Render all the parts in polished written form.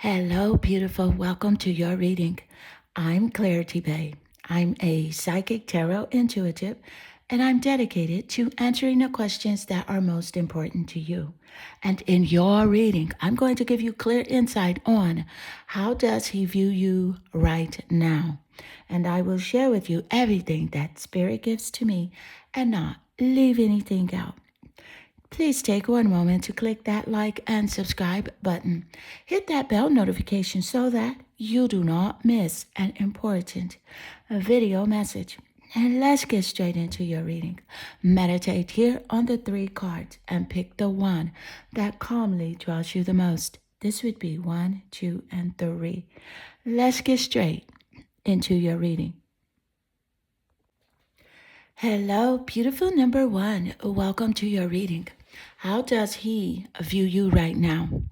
Hello, beautiful. Welcome to your reading. I'm Clarity Bay. I'm a psychic tarot intuitive, and I'm dedicated to answering the questions that are most important to you. And in your reading, I'm going to give you clear insight on how does he view you right now. And I will share with you everything that Spirit gives to me and not leave anything out. Please take one moment to click that like and subscribe button. Hit that bell notification so that you do not miss an important video message. And let's get straight into your reading. Meditate here on the 3 cards and pick the one that calmly draws you the most. This would be 1, 2, and 3. Let's get straight into your reading. Hello, beautiful number 1. Welcome to your reading. How does he view you right now?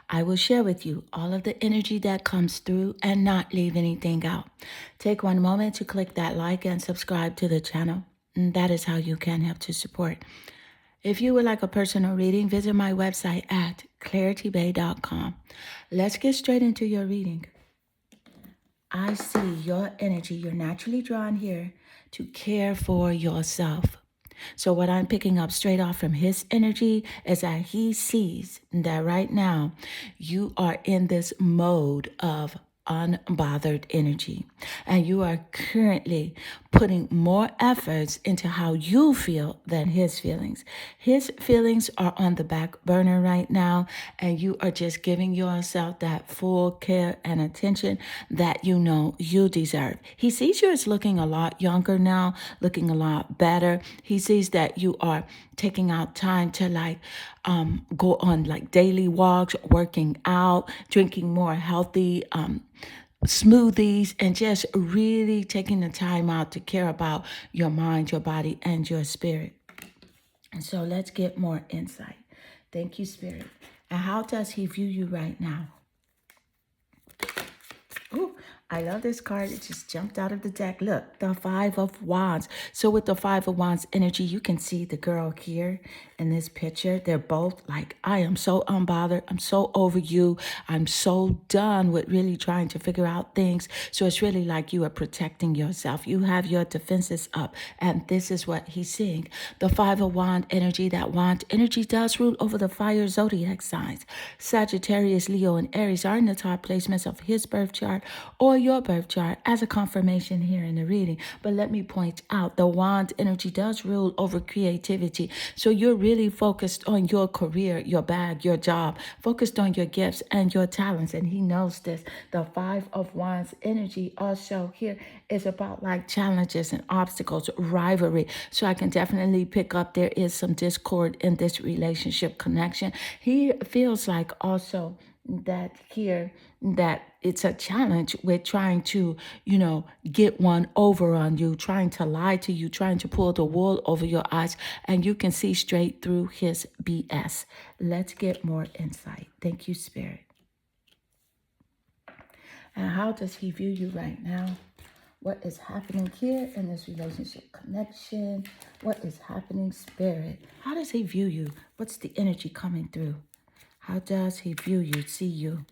I will share with you all of the energy that comes through and not leave anything out. Take one moment to click that like and subscribe to the channel. And that is how you can help to support. If you would like a personal reading, visit my website at claritybay.com. Let's get straight into your reading. I see your energy. You're naturally drawn here to care for yourself. So what I'm picking up straight off from his energy is that he sees that right now you are in this mode of unbothered energy. And you are currently putting more efforts into how you feel than his feelings. His feelings are on the back burner right now, and you are just giving yourself that full care and attention that you know you deserve. He sees you as looking a lot younger now, looking a lot better. He sees that you are taking out time to go on daily walks, working out, drinking more healthy smoothies, and just really taking the time out to care about your mind, your body, and your spirit. And so let's get more insight. Thank you, Spirit. And how does he view you right now? Ooh, I love this card. It just jumped out of the deck. Look, the 5 of Wands. So with the 5 of Wands energy, you can see the girl here in this picture. They're both like, I am so unbothered. I'm so over you. I'm so done with really trying to figure out things. So it's really like you are protecting yourself. You have your defenses up. And this is what he's seeing. The 5 of Wands energy, that Wand energy does rule over the fire zodiac signs. Sagittarius, Leo, and Aries are in the top placements of his birth chart or your birth chart as a confirmation here in the reading. But let me point out, the Wand energy does rule over creativity. So you're really focused on your career, your bag, your job, focused on your gifts and your talents. And he knows this. The 5 of Wands energy also here is about challenges and obstacles, rivalry. So I can definitely pick up there is some discord in this relationship connection. He feels like also that here that it's a challenge with trying to, get one over on you, trying to lie to you, trying to pull the wool over your eyes, and you can see straight through his BS. Let's get more insight. Thank you, Spirit. And how does he view you right now? What is happening here in this relationship connection? What is happening, Spirit? How does he view you? What's the energy coming through? How does he view you, see you?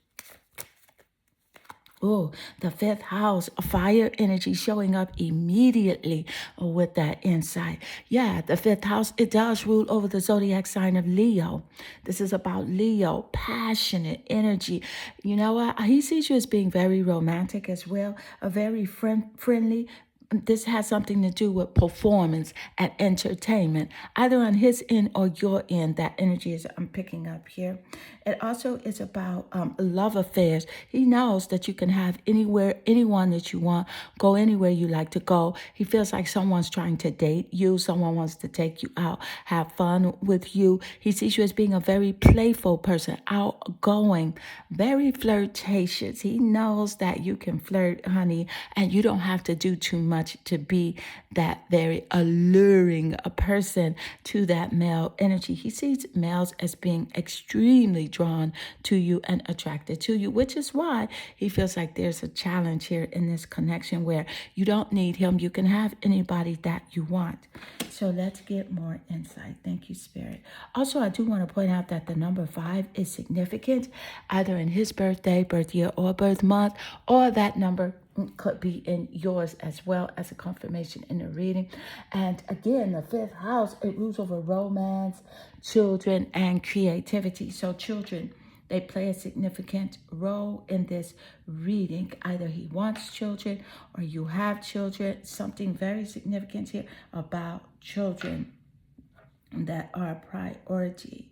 Oh, the 5th house, fire energy showing up immediately with that insight. Yeah, the 5th house, it does rule over the zodiac sign of Leo. This is about Leo, passionate energy. You know what? He sees you as being very romantic as well, a very friendly. This has something to do with performance and entertainment, either on his end or your end. That energy is I'm picking up here. It also is about love affairs. He knows that you can have anyone that you want, go anywhere you like to go. He feels like someone's trying to date you. Someone wants to take you out, have fun with you. He sees you as being a very playful person, outgoing, very flirtatious. He knows that you can flirt, honey, and you don't have to do too much. much to be that very alluring a person to that male energy. He sees males as being extremely drawn to you and attracted to you, which is why he feels like there's a challenge here in this connection where you don't need him. You can have anybody that you want. So let's get more insight. Thank you, Spirit. Also, I do want to point out that the number 5 is significant, either in his birthday, birth year, or birth month, or that number could be in yours as well as a confirmation in the reading. And again, the 5th house, it rules over romance, children, and creativity. So children, they play a significant role in this reading. Either he wants children or you have children. Something very significant here about children that are a priority.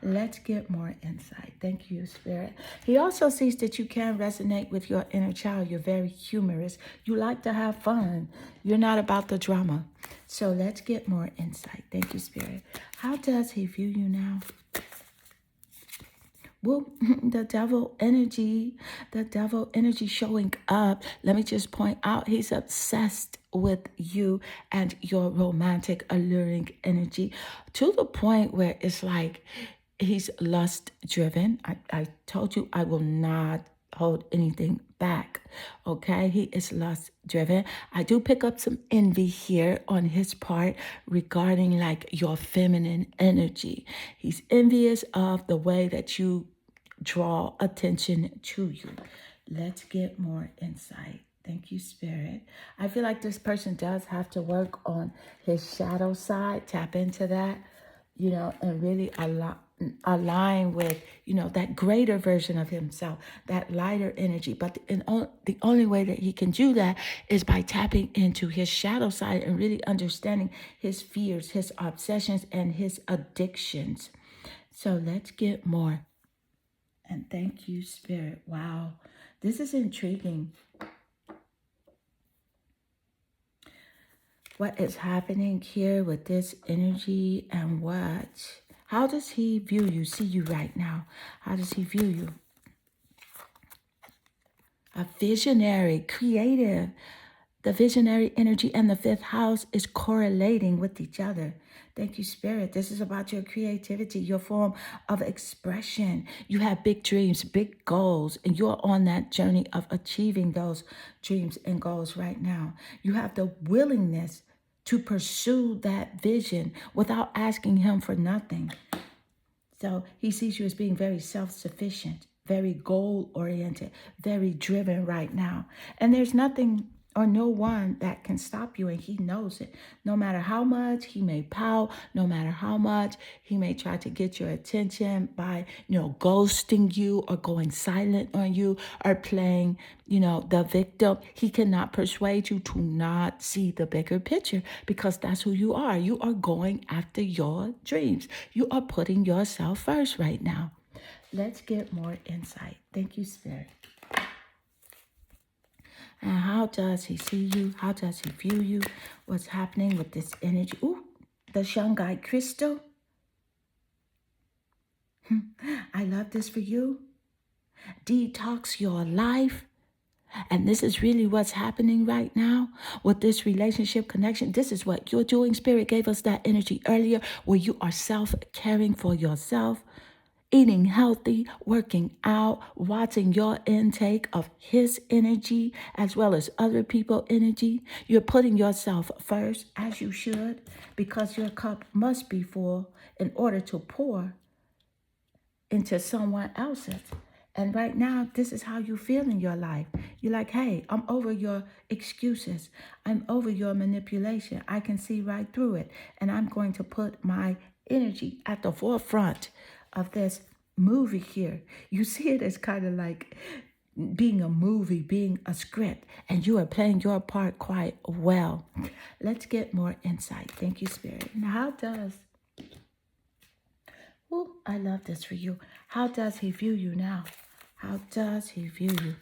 Let's get more insight. Thank you, Spirit. He also sees that you can resonate with your inner child. You're very humorous. You like to have fun. You're not about the drama. So let's get more insight. Thank you, Spirit. How does he view you now? Well, the devil energy showing up. Let me just point out, he's obsessed with you and your romantic, alluring energy to the point where it's like he's lust driven. I told you I will not hold anything back. Okay, he is lust driven. I do pick up some envy here on his part regarding like your feminine energy. He's envious of the way that you draw attention to you. Let's get more insight. Thank you, Spirit. I feel like this person does have to work on his shadow side, tap into that, and really align with, that greater version of himself, that lighter energy. But the only way that he can do that is by tapping into his shadow side and really understanding his fears, his obsessions, and his addictions. So let's get more. And thank you, Spirit. Wow, this is intriguing. What is happening here with this energy and what? How does he view you, see you right now? How does he view you? A visionary, creative. The visionary energy and the 5th house is correlating with each other. Thank you, Spirit. This is about your creativity, your form of expression. You have big dreams, big goals, and you're on that journey of achieving those dreams and goals right now. You have the willingness to pursue that vision without asking him for nothing. So he sees you as being very self-sufficient, very goal-oriented, very driven right now. And there's nothing or no one that can stop you, and he knows it. No matter how much he may pout, no matter how much he may try to get your attention by, ghosting you or going silent on you or playing, the victim, he cannot persuade you to not see the bigger picture because that's who you are. You are going after your dreams. You are putting yourself first right now. Let's get more insight. Thank you, Spirit. And how does he see you? How does he view you? What's happening with this energy? Ooh, the Shanghai crystal. I love this for you. Detox your life. And this is really what's happening right now with this relationship connection. This is what you're doing. Spirit gave us that energy earlier where you are self-caring for yourself. Eating healthy, working out, watching your intake of his energy as well as other people's energy. You're putting yourself first, as you should, because your cup must be full in order to pour into someone else's. And right now, this is how you feel in your life. You're like, hey, I'm over your excuses. I'm over your manipulation. I can see right through it. And I'm going to put my energy at the forefront of this movie here. You see it as kind of like being a movie, being a script, and you are playing your part quite well. Let's get more insight. Thank you, Spirit. Now, how does, I love this for you. How does he view you now? How does he view you?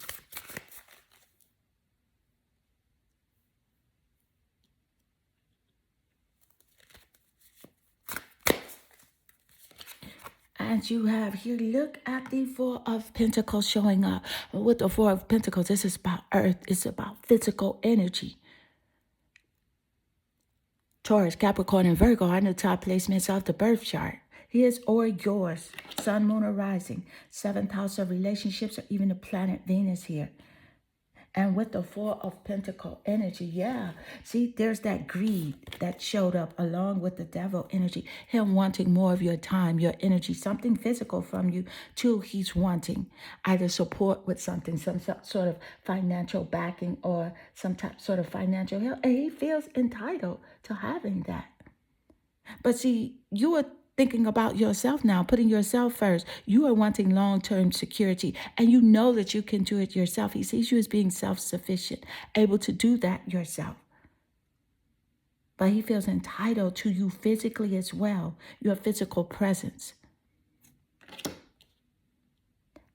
And you have here, look at the 4 of Pentacles showing up. With the 4 of Pentacles, this is about earth. It's about physical energy. Taurus, Capricorn, and Virgo are in the top placements of the birth chart. His or yours, sun, moon, or rising, seventh house of relationships, or even the planet Venus here. And with the Four of Pentacle energy, yeah. See, there's that greed that showed up along with the devil energy. Him wanting more of your time, your energy, something physical from you too. He's wanting either support with something, some sort of financial backing or some type sort of financial help. And he feels entitled to having that. But see, you are thinking about yourself now, putting yourself first. You are wanting long-term security, and you know that you can do it yourself. He sees you as being self-sufficient, able to do that yourself. But he feels entitled to you physically as well, your physical presence.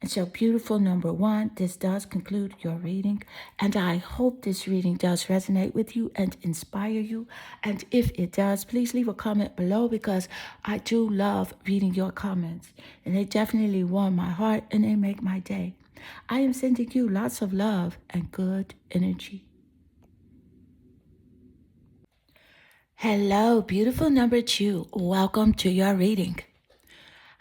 And so, beautiful number one, this does conclude your reading. And I hope this reading does resonate with you and inspire you. And if it does, please leave a comment below, because I do love reading your comments. And they definitely warm my heart and they make my day. I am sending you lots of love and good energy. Hello, beautiful number two. Welcome to your reading.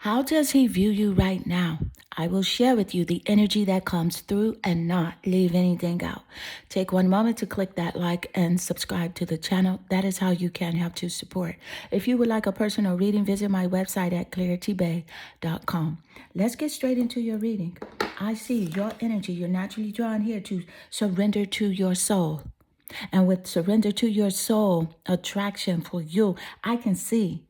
How does he view you right now? I will share with you the energy that comes through and not leave anything out. Take one moment to click that like and subscribe to the channel. That is how you can help to support. If you would like a personal reading, visit my website at claritybay.com. Let's get straight into your reading. I see your energy. You're naturally drawn here to surrender to your soul. And with surrender to your soul, attraction for you, I can see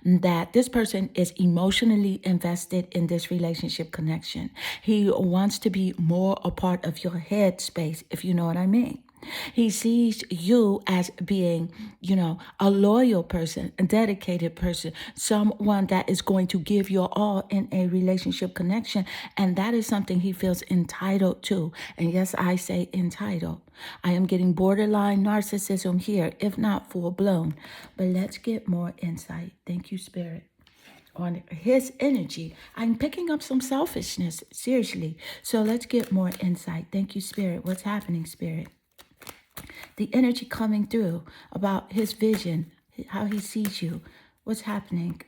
that this person is emotionally invested in this relationship connection. He wants to be more a part of your head space, if you know what I mean. He sees you as being, a loyal person, a dedicated person, someone that is going to give your all in a relationship connection. And that is something he feels entitled to. And yes, I say entitled. I am getting borderline narcissism here, if not full blown. But let's get more insight. Thank you, Spirit. On his energy. I'm picking up some selfishness, seriously. So let's get more insight. Thank you, Spirit. What's happening, Spirit? The energy coming through about his vision, how he sees you. What's happening?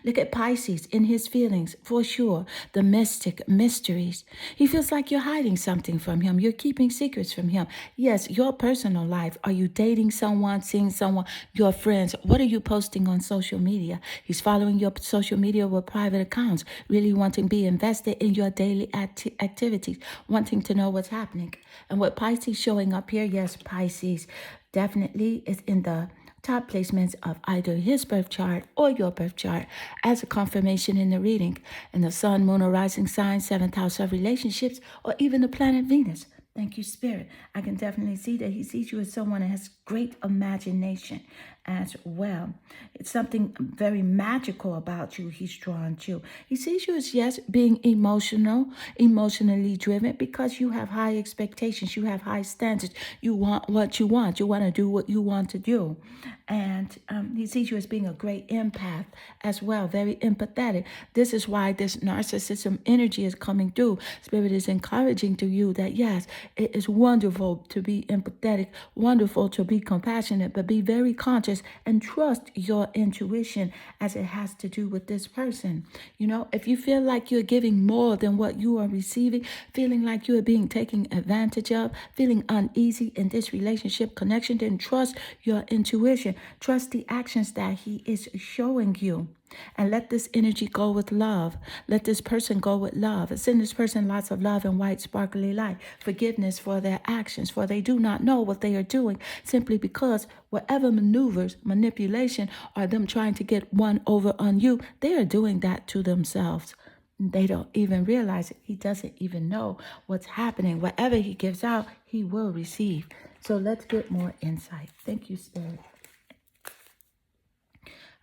Look at Pisces in his feelings, for sure. The mystic mysteries. He feels like you're hiding something from him. You're keeping secrets from him. Yes, your personal life. Are you dating someone, seeing someone, your friends? What are you posting on social media? He's following your social media with private accounts, really wanting to be invested in your daily activities, wanting to know what's happening. And with Pisces showing up here, yes, Pisces definitely is in the top placements of either his birth chart or your birth chart as a confirmation in the reading. And the sun, moon, or rising sign, seventh house of relationships, or even the planet Venus. Thank you, Spirit. I can definitely see that he sees you as someone that has great imagination as well. It's something very magical about you he's drawn to. He sees you as, yes, being emotionally driven, because you have high expectations. You have high standards. You want what you want. You want to do what you want to do. And he sees you as being a great empath as well, very empathetic. This is why this narcissism energy is coming through. Spirit is encouraging to you that, yes, it is wonderful to be empathetic, wonderful to be compassionate, but be very conscious and trust your intuition as it has to do with this person. If you feel like you're giving more than what you are receiving, feeling like you are being taken advantage of, feeling uneasy in this relationship connection, then trust your intuition. Trust the actions that he is showing you. And let this energy go with love. Let this person go with love. Send this person lots of love and white sparkly light. Forgiveness for their actions, for they do not know what they are doing, simply because whatever maneuvers, manipulation, or them trying to get one over on you, they are doing that to themselves. They don't even realize it. He doesn't even know what's happening. Whatever he gives out, he will receive. So let's get more insight. Thank you, Spirit.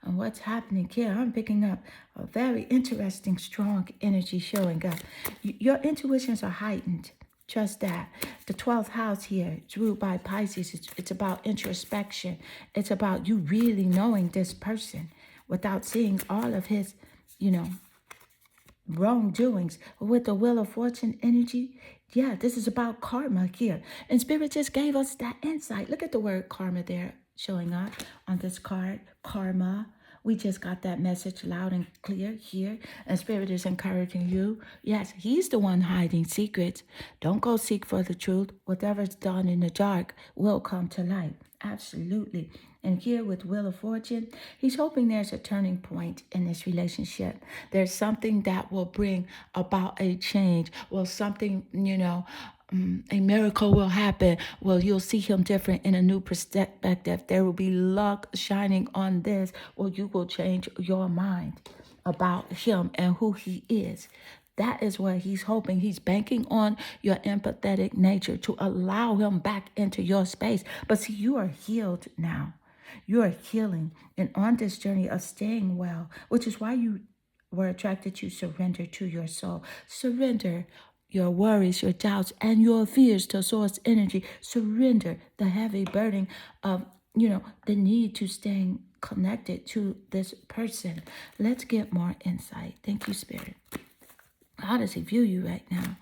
And what's happening here, I'm picking up a very interesting, strong energy showing up. Your intuitions are heightened. Trust that. The 12th house here, it's ruled by Pisces. It's about introspection. It's about you really knowing this person without seeing all of his, wrongdoings. With the Wheel of Fortune energy, yeah, this is about karma here. And Spirit just gave us that insight. Look at the word karma there. showing up on this card, karma. We just got that message loud and clear here. And Spirit is encouraging you. Yes, He's the one hiding secrets. Don't go seek for the truth. Whatever's done in the dark will come to light. Absolutely. And here with Wheel of Fortune, He's hoping there's a turning point in this relationship. There's something that will bring about a change. Well, something, a miracle will happen. Well, you'll see him different in a new perspective. There will be luck shining on this. Well, you will change your mind about him and who he is. That is what he's hoping. He's banking on your empathetic nature to allow him back into your space. But see, you are healed now. You are healing and on this journey of staying well, which is why you were attracted to surrender to your soul. Surrender your worries, your doubts, and your fears to source energy. Surrender the heavy burden of, the need to staying connected to this person. Let's get more insight. Thank you, Spirit. How does he view you right now?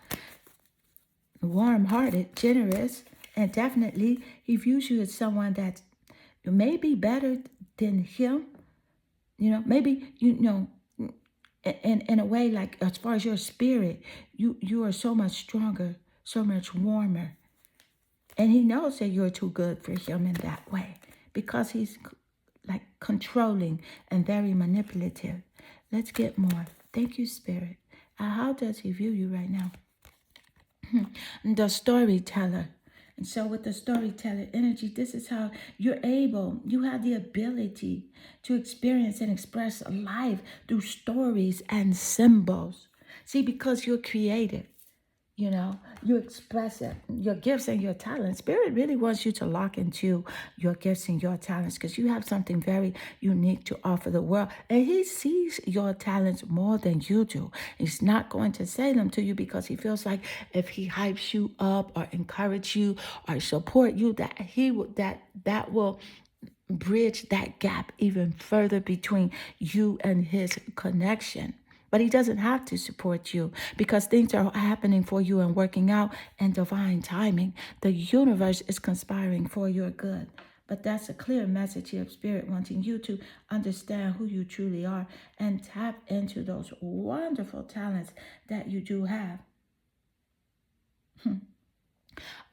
Warm-hearted, generous, and definitely he views you as someone that may be better than him. Maybe, in a way, like as far as your spirit, you are so much stronger, so much warmer. And he knows that you're too good for him in that way because he's like controlling and very manipulative. Let's get more. Thank you, Spirit. How does he view you right now? The storyteller. And so with the storyteller energy, this is how you have the ability to experience and express life through stories and symbols. See, because you're creative, you express it, your gifts and your talents. Spirit really wants you to lock into your gifts and your talents because you have something very unique to offer the world. And he sees your talents more than you do. He's not going to say them to you because he feels like if he hypes you up or encourage you or support you, that that will bridge that gap even further between you and his connection. But he doesn't have to support you because things are happening for you and working out in divine timing. The universe is conspiring for your good. But that's a clear message here of Spirit wanting you to understand who you truly are and tap into those wonderful talents that you do have. What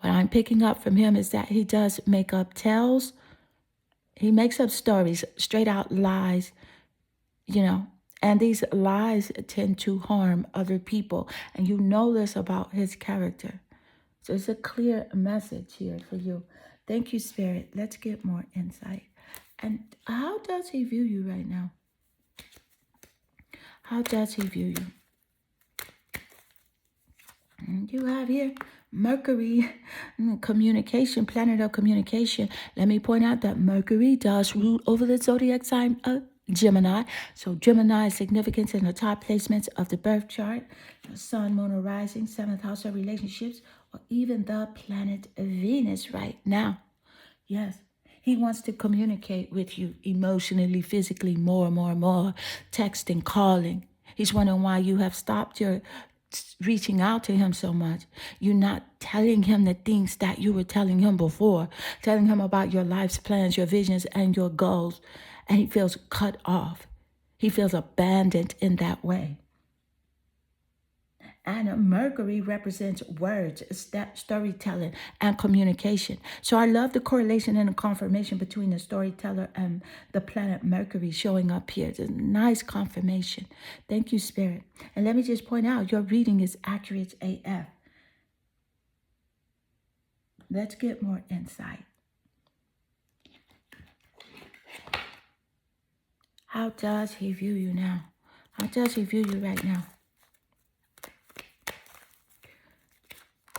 I'm picking up from him is that he does make up tales. He makes up stories, straight out lies, and these lies tend to harm other people. And you know this about his character. So it's a clear message here for you. Thank you, Spirit. Let's get more insight. And how does he view you right now? How does he view you? And you have here Mercury, communication, planet of communication. Let me point out that Mercury does rule over the zodiac sign of Gemini. So Gemini's significance in the top placements of the birth chart, sun, moon, or rising, seventh house of relationships, or even the planet Venus right now. Yes, he wants to communicate with you emotionally, physically, more, texting, calling. He's wondering why you have stopped your reaching out to him so much. You're not telling him the things that you were telling him before, telling him about your life's plans, your visions, and your goals. And he feels cut off. He feels abandoned in that way. And Mercury represents words, storytelling, and communication. So I love the correlation and the confirmation between the storyteller and the planet Mercury showing up here. It's a nice confirmation. Thank you, Spirit. And let me just point out, your reading is accurate AF. Let's get more insight. How does he view you now? How does he view you right now?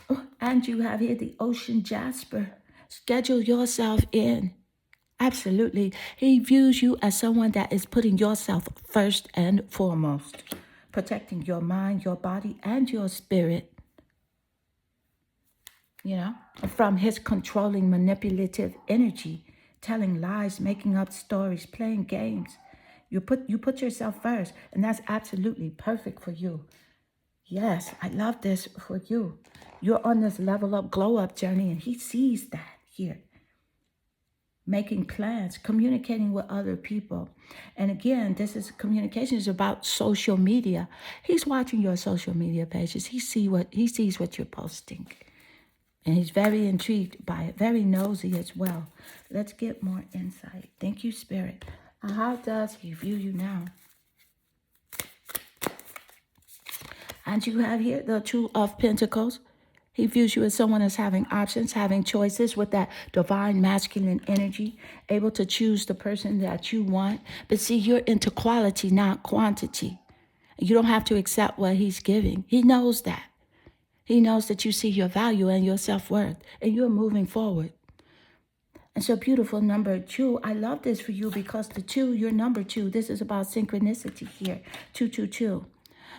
Oh, and you have here the ocean jasper. Schedule yourself in. Absolutely. He views you as someone that is putting yourself first and foremost, protecting your mind, your body, and your spirit. From his controlling, manipulative energy, telling lies, making up stories, playing games. You put yourself first, and that's absolutely perfect for you. Yes, I love this for you. You're on this level up, glow up journey, and he sees that here. making plans, communicating with other people. And again, this is communication is about social media. He's watching your social media pages. He sees what you're posting. And he's very intrigued by it, very nosy as well. Let's get more insight. Thank you, Spirit. How does he view you now? And you have here the Two of Pentacles. He views you as someone as having options, having choices with that divine masculine energy, able to choose the person that you want. But see, you're into quality, not quantity. You don't have to accept what he's giving. He knows that. He knows that you see your value and your self-worth, and you're moving forward. And so beautiful, number 2. I love this for you because the 2, you're number 2. This is about synchronicity here. 222.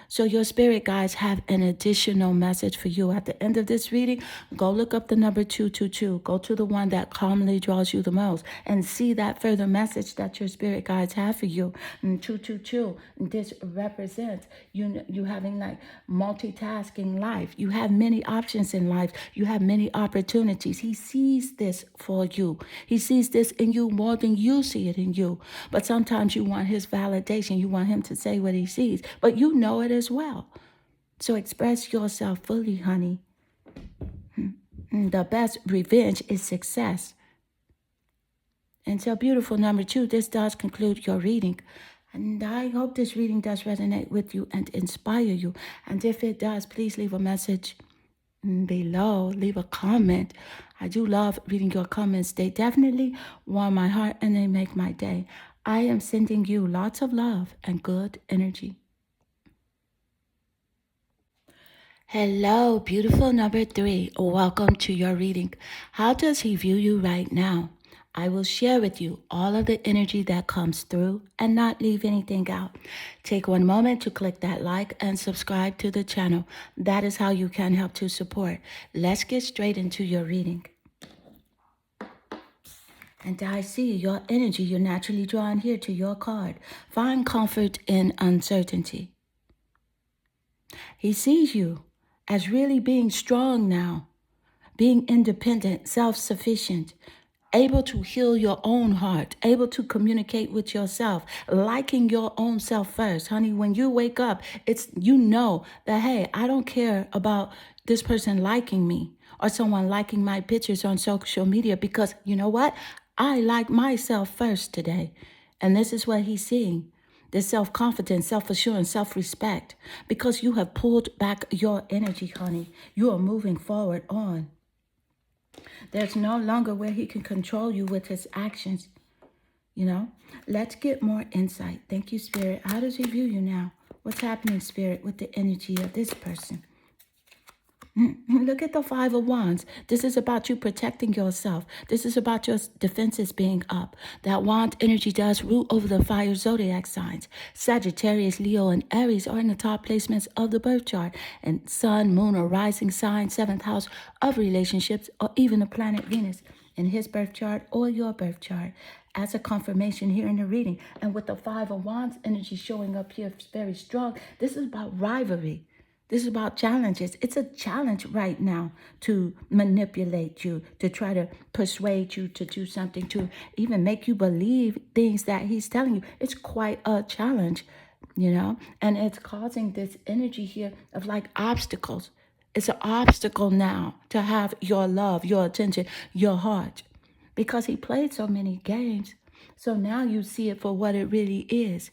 So your spirit guides have an additional message for you. At the end of this reading, go look up the number 222. Go to the one that calmly draws you the most and see that further message that your spirit guides have for you. And 222, this represents you having like multitasking life. You have many options in life. You have many opportunities. He sees this for you. He sees this in you more than you see it in you. But sometimes you want his validation. You want him to say what he sees. But you know it as well. So express yourself fully, honey. The best revenge is success. And so beautiful, number 2, this does conclude your reading. And I hope this reading does resonate with you and inspire you. And if it does, please leave a message below. Leave a comment. I do love reading your comments. They definitely warm my heart and they make my day. I am sending you lots of love and good energy. Hello, beautiful number 3. Welcome to your reading. How does he view you right now? I will share with you all of the energy that comes through and not leave anything out. Take one moment to click that like and subscribe to the channel. That is how you can help to support. Let's get straight into your reading. And I see your energy. You're naturally drawn here to your card. Find comfort in uncertainty. He sees you as really being strong now, being independent, self-sufficient, able to heal your own heart, able to communicate with yourself, liking your own self first. Honey, when you wake up, it's you know that, hey, I don't care about this person liking me or someone liking my pictures on social media because you know what? I like myself first today. And this is what he's seeing. This self-confidence, self-assurance, self-respect. Because you have pulled back your energy, honey. You are moving forward on. There's no longer where he can control you with his actions. You know, let's get more insight. Thank you, Spirit. How does he view you now? What's happening, Spirit, with the energy of this person? Look at the 5 of Wands. This is about you protecting yourself. This is about your defenses being up. That wand energy does rule over the fire zodiac signs. Sagittarius, Leo, and Aries are in the top placements of the birth chart. And sun, moon, or rising sign, 7th house of relationships, or even the planet Venus in his birth chart or your birth chart as a confirmation here in the reading. And with the 5 of Wands energy showing up here very strong, this is about rivalry. This is about challenges. It's a challenge right now to manipulate you, to try to persuade you to do something, to even make you believe things that he's telling you. It's quite a challenge, you know, and it's causing this energy here of like obstacles. It's an obstacle now to have your love, your attention, your heart, because he played so many games. So now you see it for what it really is.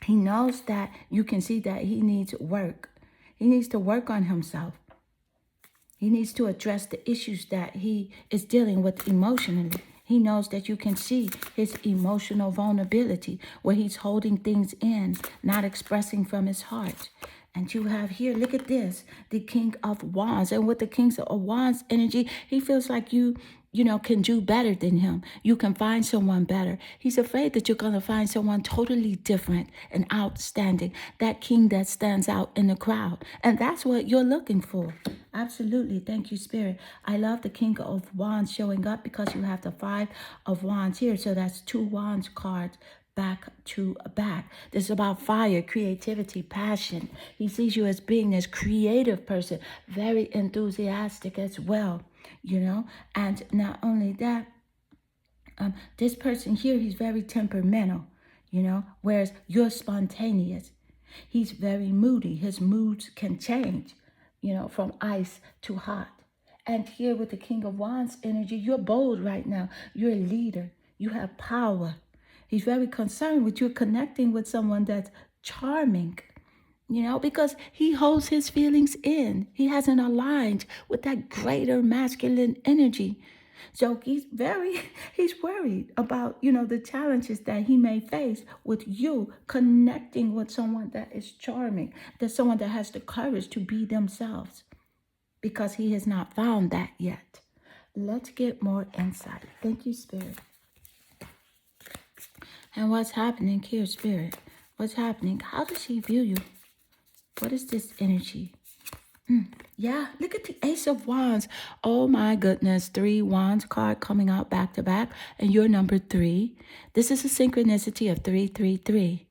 He knows that you can see that he needs work. He needs to work on himself. He needs to address the issues that he is dealing with emotionally. He knows that you can see his emotional vulnerability, where he's holding things in, not expressing from his heart. And you have here, look at this, the King of Wands. And with the King of Wands energy, he feels like you can do better than him. You can find someone better. He's afraid that you're going to find someone totally different and outstanding. That king that stands out in the crowd. And that's what you're looking for. Absolutely. Thank you, Spirit. I love the King of Wands showing up because you have the 5 of Wands here. So that's 2 Wands cards back to back. This is about fire, creativity, passion. He sees you as being this creative person, very enthusiastic as well, you know. And not only that, This person here, he's very temperamental, whereas you're spontaneous. He's very moody. His moods can change, from ice to hot. And here with the King of Wands energy, you're bold right now. You're a leader. You have power. He's very concerned with you connecting with someone that's charming, because he holds his feelings in. He hasn't aligned with that greater masculine energy. So he's worried about, the challenges that he may face with you connecting with someone that is charming, that someone that has the courage to be themselves, because he has not found that yet. Let's get more insight. Thank you, Spirit. And what's happening here, Spirit? What's happening? How does he view you? What is this energy? Yeah, look at the Ace of Wands. Oh my goodness, 3 Wands card coming out back to back, and you're number 3. This is a synchronicity of 333.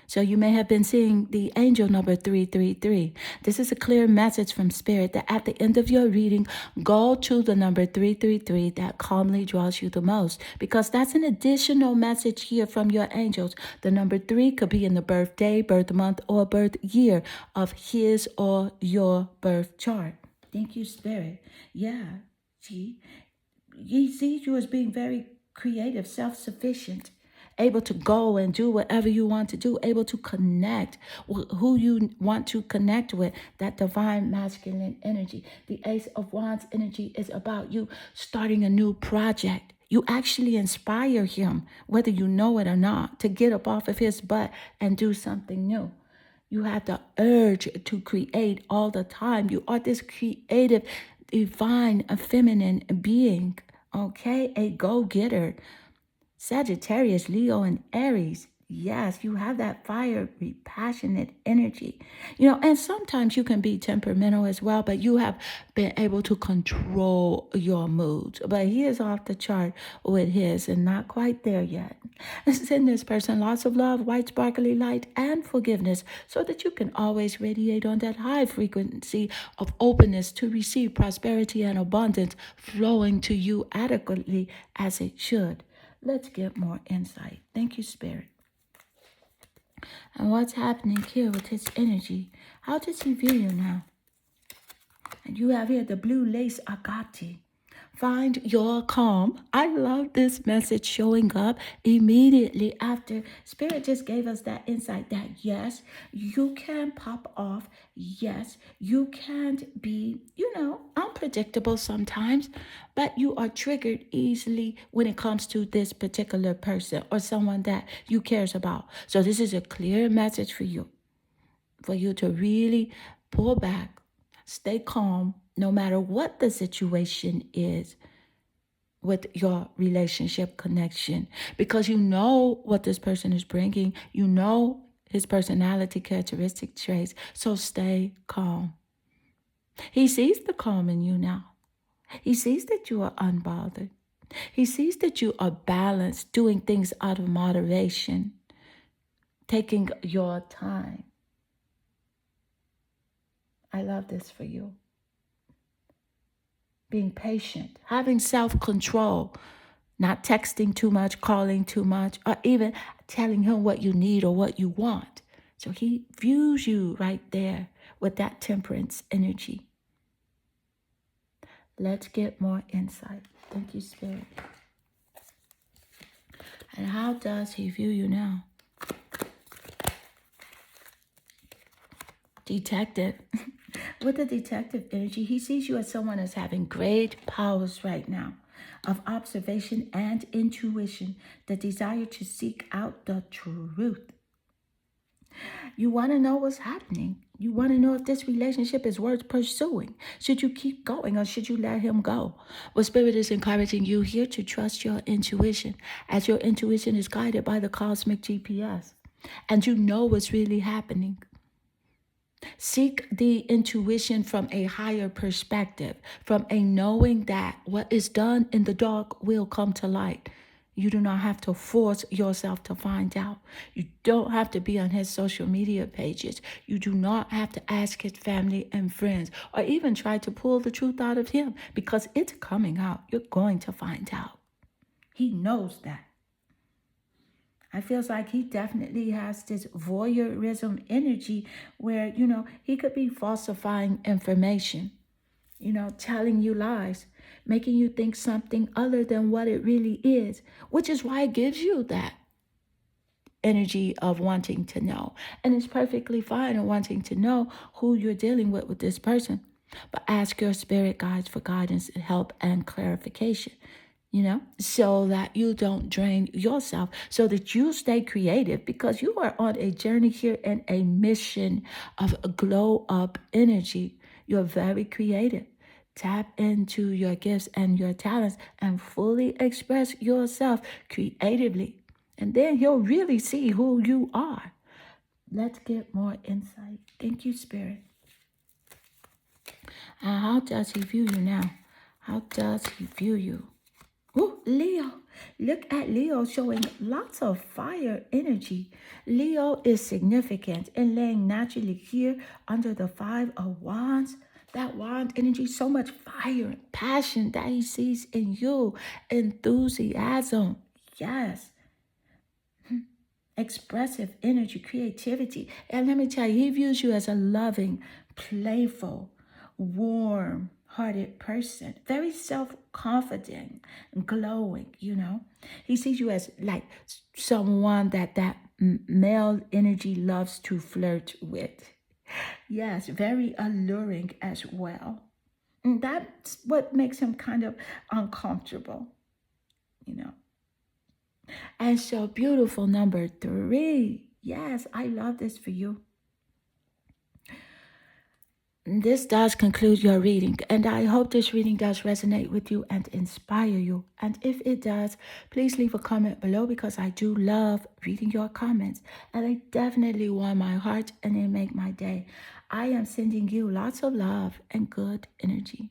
So you may have been seeing the angel number 333. This is a clear message from Spirit that at the end of your reading, go to the number 333 that calmly draws you the most, because that's an additional message here from your angels. The number 3 could be in the birthday, birth month, or birth year of his or your birth chart. Thank you, Spirit. Yeah, see, he sees you as being very creative, self-sufficient, able to go and do whatever you want to do, able to connect with who you want to connect with, that divine masculine energy. The Ace of Wands energy is about you starting a new project. You actually inspire him, whether you know it or not, to get up off of his butt and do something new. You have the urge to create all the time. You are this creative, divine, feminine being, okay? A go-getter. Sagittarius, Leo, and Aries. Yes, you have that fiery, passionate energy. And sometimes you can be temperamental as well, but you have been able to control your moods. But he is off the chart with his and not quite there yet. Send this person lots of love, white sparkly light, and forgiveness, so that you can always radiate on that high frequency of openness to receive prosperity and abundance flowing to you adequately as it should. Let's get more insight. Thank you, Spirit. And what's happening here with his energy? How does he view you now? And you have here the blue lace agate. Find your calm. I love this message showing up immediately after Spirit just gave us that insight that yes, you can pop off. Yes, you can't be, unpredictable sometimes, but you are triggered easily when it comes to this particular person or someone that you cares about. So this is a clear message for you to really pull back, stay calm, no matter what the situation is with your relationship connection, because you know what this person is bringing. You know his personality characteristic traits. So stay calm. He sees the calm in you now. He sees that you are unbothered. He sees that you are balanced, doing things out of moderation, taking your time. I love this for you. Being patient, having self-control, not texting too much, calling too much, or even telling him what you need or what you want. So he views you right there with that temperance energy. Let's get more insight. Thank you, Spirit. And how does he view you now? Detective. With the detective energy, he sees you as someone as having great powers right now of observation and intuition, the desire to seek out the truth. You want to know what's happening. You want to know if this relationship is worth pursuing. Should you keep going or should you let him go? Well, Spirit is encouraging you here to trust your intuition, as your intuition is guided by the cosmic GPS, and you know what's really happening. Seek the intuition from a higher perspective, from a knowing that what is done in the dark will come to light. You do not have to force yourself to find out. You don't have to be on his social media pages. You do not have to ask his family and friends, or even try to pull the truth out of him, because it's coming out. You're going to find out. He knows that. I feels like he definitely has this voyeurism energy where, he could be falsifying information, telling you lies, making you think something other than what it really is, which is why it gives you that energy of wanting to know. And it's perfectly fine in wanting to know who you're dealing with this person. But ask your spirit guides for guidance, help, and clarification, so that you don't drain yourself, so that you stay creative, because you are on a journey here and a mission of a glow up energy. You're very creative. Tap into your gifts and your talents and fully express yourself creatively. And then he'll really see who you are. Let's get more insight. Thank you, Spirit. How does he view you now? How does he view you? Ooh, Leo. Look at Leo showing lots of fire energy. Leo is significant and laying naturally here under the Five of Wands. That wand energy, so much fire and passion that he sees in you. Enthusiasm. Yes. Expressive energy, creativity. And let me tell you, he views you as a loving, playful, warm hearted person, very self confident, glowing. He sees you as like someone that male energy loves to flirt with. Yes, very alluring as well. And that's what makes him kind of uncomfortable, you know. And so beautiful, number 3. Yes, I love this for you. This does conclude your reading, and I hope this reading does resonate with you and inspire you. And if it does, please leave a comment below, because I do love reading your comments, and they definitely warm my heart and they make my day. I am sending you lots of love and good energy.